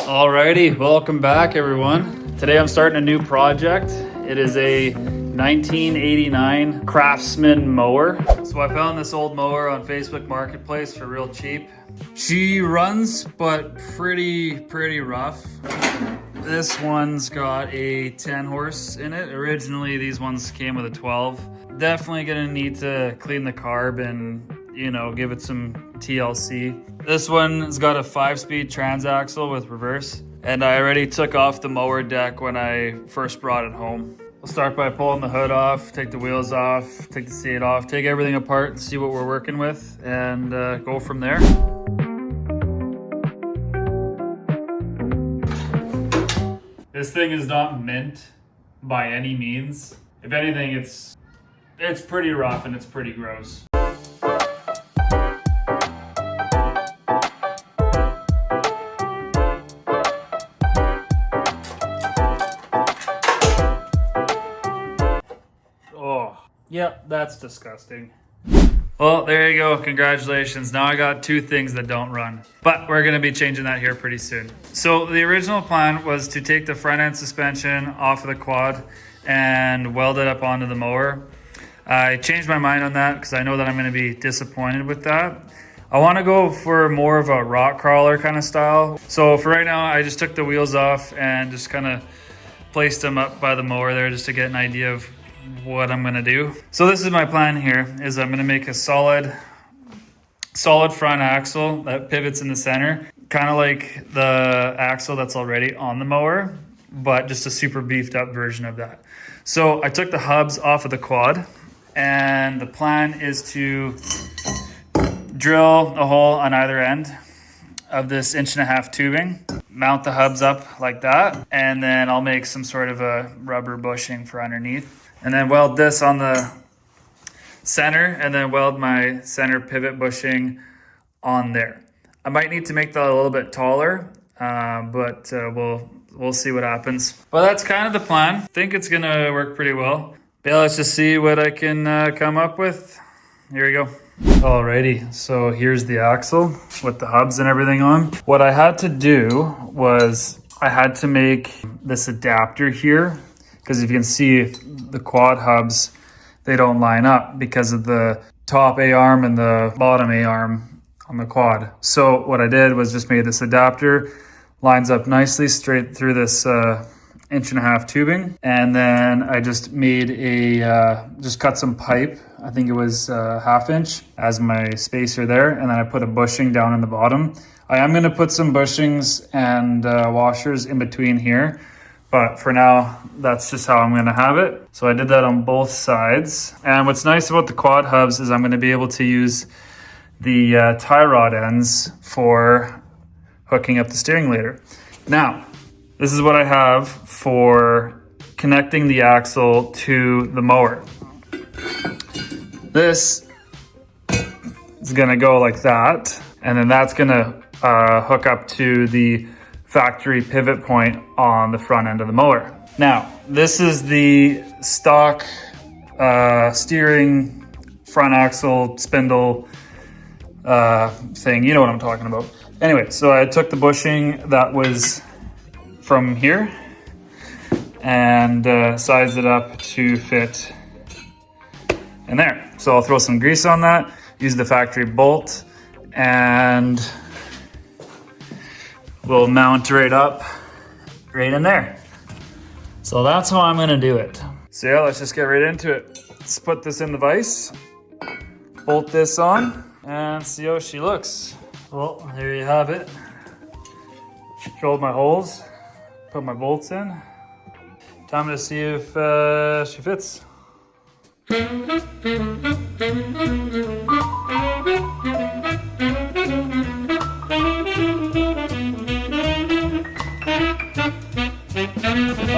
Alrighty, welcome back everyone. Today I'm starting a new project. It is a 1989 Craftsman mower. So I found this old mower on Facebook Marketplace for real cheap. She runs, but pretty rough. This one's got a 10 horse in it. Originally these ones came with a 12. Definitely gonna need to clean the carb and give it some TLC. This one's got a 5-speed transaxle with reverse, and I already took off the mower deck when I first brought it home. We'll start by pulling the hood off, take the wheels off, take the seat off, take everything apart and see what we're working with, and go from there. This thing is not mint by any means. If anything, it's pretty rough and it's pretty gross. Yep, that's disgusting. Well, there you go. Congratulations. Now I got two things that don't run, but we're going to be changing that here pretty soon. So the original plan was to take the front end suspension off of the quad and weld it up onto the mower. I changed my mind on that because I know that I'm going to be disappointed with that. I want to go for more of a rock crawler kind of style. So for right now, I just took the wheels off and just kind of placed them up by the mower there just to get an idea of what I'm gonna do. So this is my plan here, is I'm gonna make a solid front axle that pivots in the center, kind of like the axle that's already on the mower, but just a super beefed up version of that. So I took the hubs off of the quad, and the plan is to drill a hole on either end of this 1.5-inch tubing, mount the hubs up like that, and then I'll make some sort of a rubber bushing for underneath. And then weld this on the center, and then weld my center pivot bushing on there. I might need to make that a little bit taller, but we'll see what happens. But that's kind of the plan. I think it's gonna work pretty well. But yeah, let's just see what I can come up with. Here we go. Alrighty, so here's the axle with the hubs and everything on. What I had to do was I had to make this adapter here, because if you can see the quad hubs, they don't line up because of the top A-arm and the bottom A-arm on the quad. So what I did was just made this adapter, lines up nicely straight through this 1.5-inch tubing. And then I just made just cut some pipe. I think it was 1/2 inch as my spacer there. And then I put a bushing down in the bottom. I am gonna put some bushings and washers in between here, but for now, that's just how I'm gonna have it. So I did that on both sides. And what's nice about the quad hubs is I'm gonna be able to use the tie rod ends for hooking up the steering later. Now, this is what I have for connecting the axle to the mower. This is gonna go like that, and then that's gonna hook up to the factory pivot point on the front end of the mower. Now, this is the stock steering front axle spindle thing. You know what I'm talking about. Anyway, so I took the bushing that was from here and sized it up to fit in there. So I'll throw some grease on that, use the factory bolt, and we'll mount right up right in there. So that's how I'm gonna do it. So yeah, let's just get right into it. Let's put this in the vise, bolt this on, and see how she looks. Well, there you have it. Drilled my holes, put my bolts in. Time to see if she fits.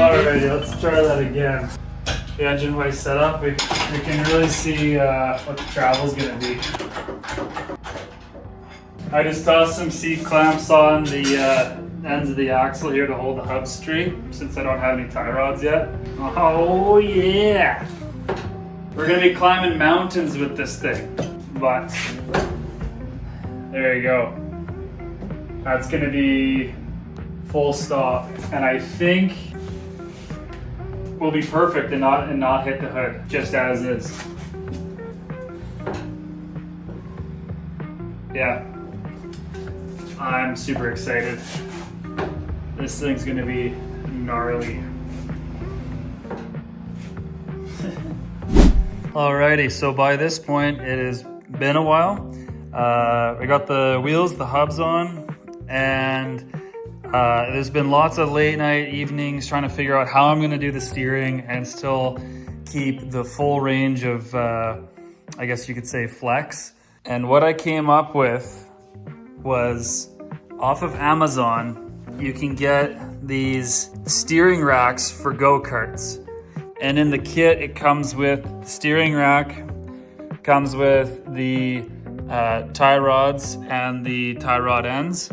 Alrighty, let's try that again. The engine way set up, we can really see what the travel's gonna be. I just tossed some seat clamps on the ends of the axle here to hold the hub straight, since I don't have any tie rods yet. Oh yeah! We're gonna be climbing mountains with this thing, but there you go. That's gonna be full stop, and I think will be perfect and not hit the hood just as is. Yeah, I'm super excited. This thing's gonna be gnarly. Alrighty, so by this point it has been a while. We got the wheels, the hubs on, and there's been lots of late night evenings trying to figure out how I'm gonna do the steering and still keep the full range of, I guess you could say, flex. And what I came up with was, off of Amazon, you can get these steering racks for go-karts. And in the kit, it comes with the steering rack, comes with the tie rods and the tie rod ends.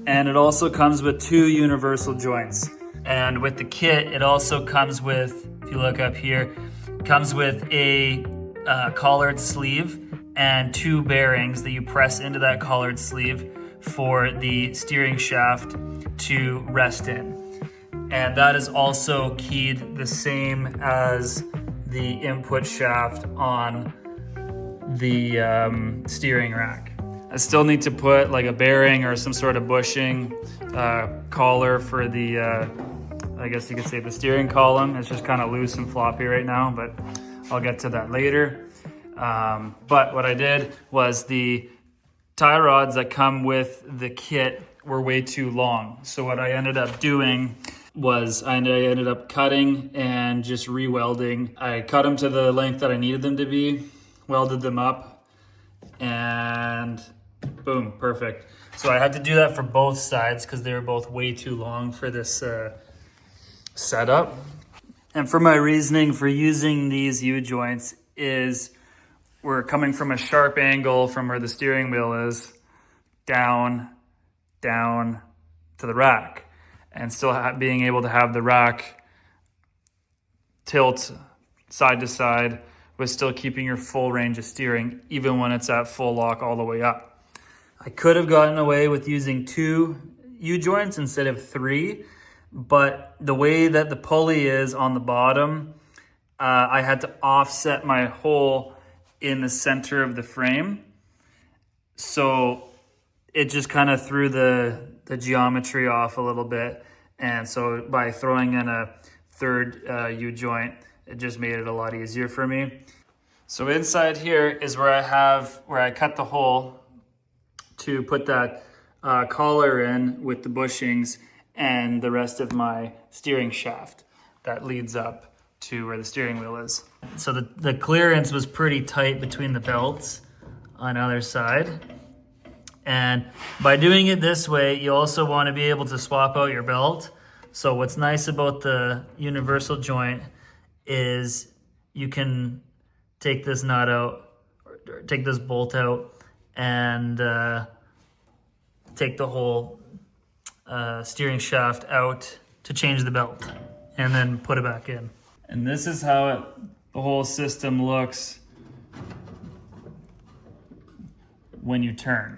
And it also comes with 2 universal joints. And with the kit, it also comes with, if you look up here, comes with a collared sleeve and 2 bearings that you press into that collared sleeve for the steering shaft to rest in. And that is also keyed the same as the input shaft on the steering rack. I still need to put like a bearing or some sort of bushing collar for the, I guess you could say, the steering column. It's just kind of loose and floppy right now, but I'll get to that later. But what I did was the tie rods that come with the kit were way too long. So what I ended up doing was I ended up cutting and just re-welding. I cut them to the length that I needed them to be, welded them up, and boom, perfect. So I had to do that for both sides because they were both way too long for this setup. And for my reasoning for using these U-joints is we're coming from a sharp angle from where the steering wheel is down to the rack, and still being able to have the rack tilt side to side with still keeping your full range of steering, even when it's at full lock all the way up. I could have gotten away with using 2 U-joints instead of 3, but the way that the pulley is on the bottom, I had to offset my hole in the center of the frame. So it just kind of threw the geometry off a little bit. And so by throwing in a 3rd U-joint, it just made it a lot easier for me. So inside here is where I cut the hole to put that collar in with the bushings and the rest of my steering shaft that leads up to where the steering wheel is. So the clearance was pretty tight between the belts on either side. And by doing it this way, you also want to be able to swap out your belt. So what's nice about the universal joint is you can take this nut out, or take this bolt out, and take the whole steering shaft out to change the belt, and then put it back in. And this is how the whole system looks when you turn.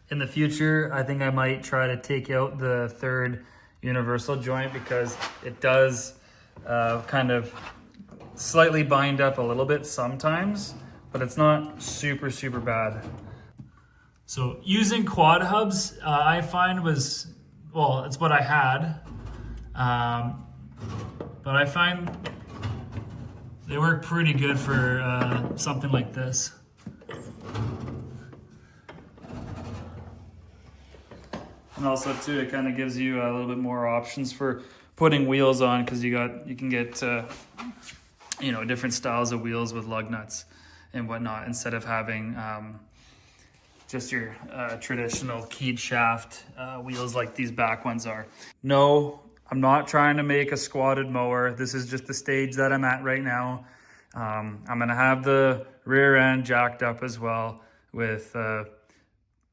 In the future, I think I might try to take out the 3rd universal joint because it does kind of slightly bind up a little bit sometimes, but it's not super bad. So using quad hubs, I find was, well, it's what I had, but I find they work pretty good for something like this. And also too, it kind of gives you a little bit more options for putting wheels on, because you can get different styles of wheels with lug nuts and whatnot, instead of having just your traditional keyed shaft wheels like these back ones are. No, I'm not trying to make a squatted mower. This is just the stage that I'm at right now. I'm gonna have the rear end jacked up as well with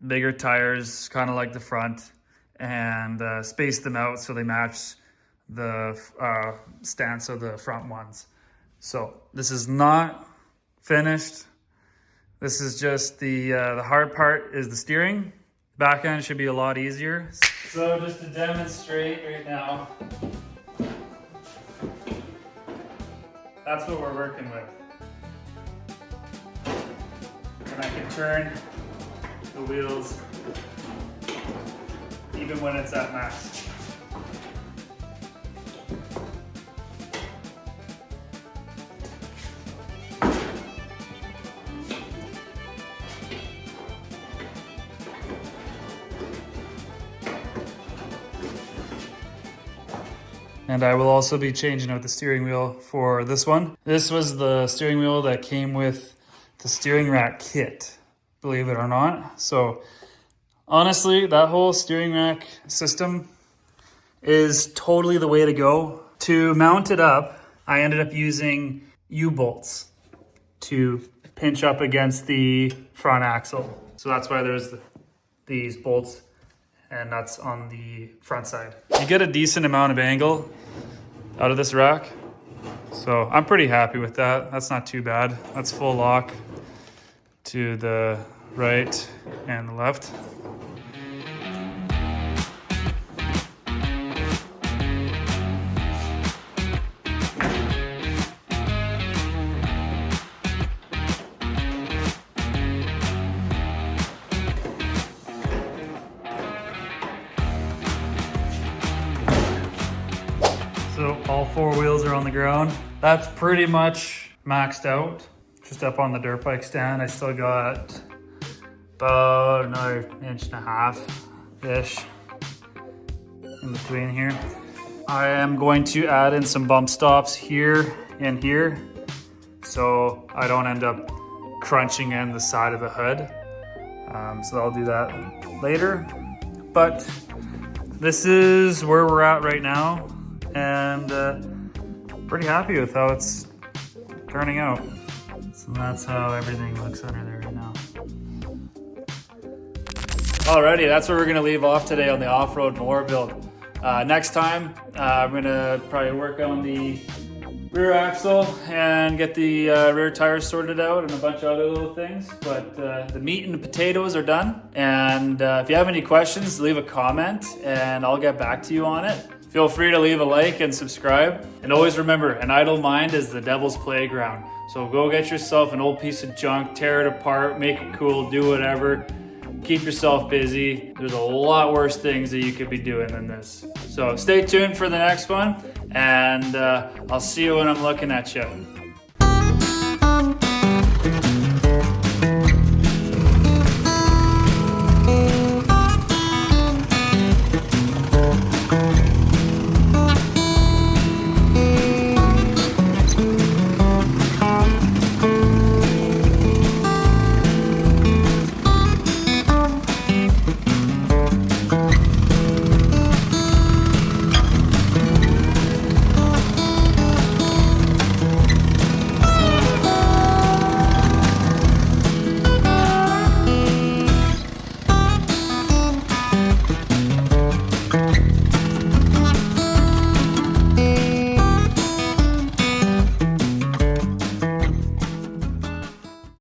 bigger tires, kind of like the front, and space them out so they match the stance of the front ones. So this is not finished. This is just the hard part is the steering. Back end should be a lot easier. So just to demonstrate right now, that's what we're working with. And I can turn the wheels even when it's at max. And I will also be changing out the steering wheel for this one. This was the steering wheel that came with the steering rack kit, believe it or not. So honestly, that whole steering rack system is totally the way to go. To mount it up, I ended up using U-bolts to pinch up against the front axle. So that's why there's these bolts and nuts on the front side. You get a decent amount of angle out of this rack. So I'm pretty happy with that. That's not too bad. That's full lock to the right and the left. So all four wheels are on the ground. That's pretty much maxed out. Just up on the dirt bike stand, I still got about another 1.5-ish in between here. I am going to add in some bump stops here and here so I don't end up crunching in the side of the hood. So I'll do that later. But this is where we're at right now, and pretty happy with how it's turning out. So that's how everything looks under there right now. Alrighty, that's where we're gonna leave off today on the off-road mower build. Next time, I'm gonna probably work on the rear axle and get the rear tires sorted out and a bunch of other little things. But the meat and the potatoes are done. And if you have any questions, leave a comment and I'll get back to you on it. Feel free to leave a like and subscribe. And always remember, an idle mind is the devil's playground. So go get yourself an old piece of junk, tear it apart, make it cool, do whatever. Keep yourself busy. There's a lot worse things that you could be doing than this. So stay tuned for the next one, and I'll see you when I'm looking at you.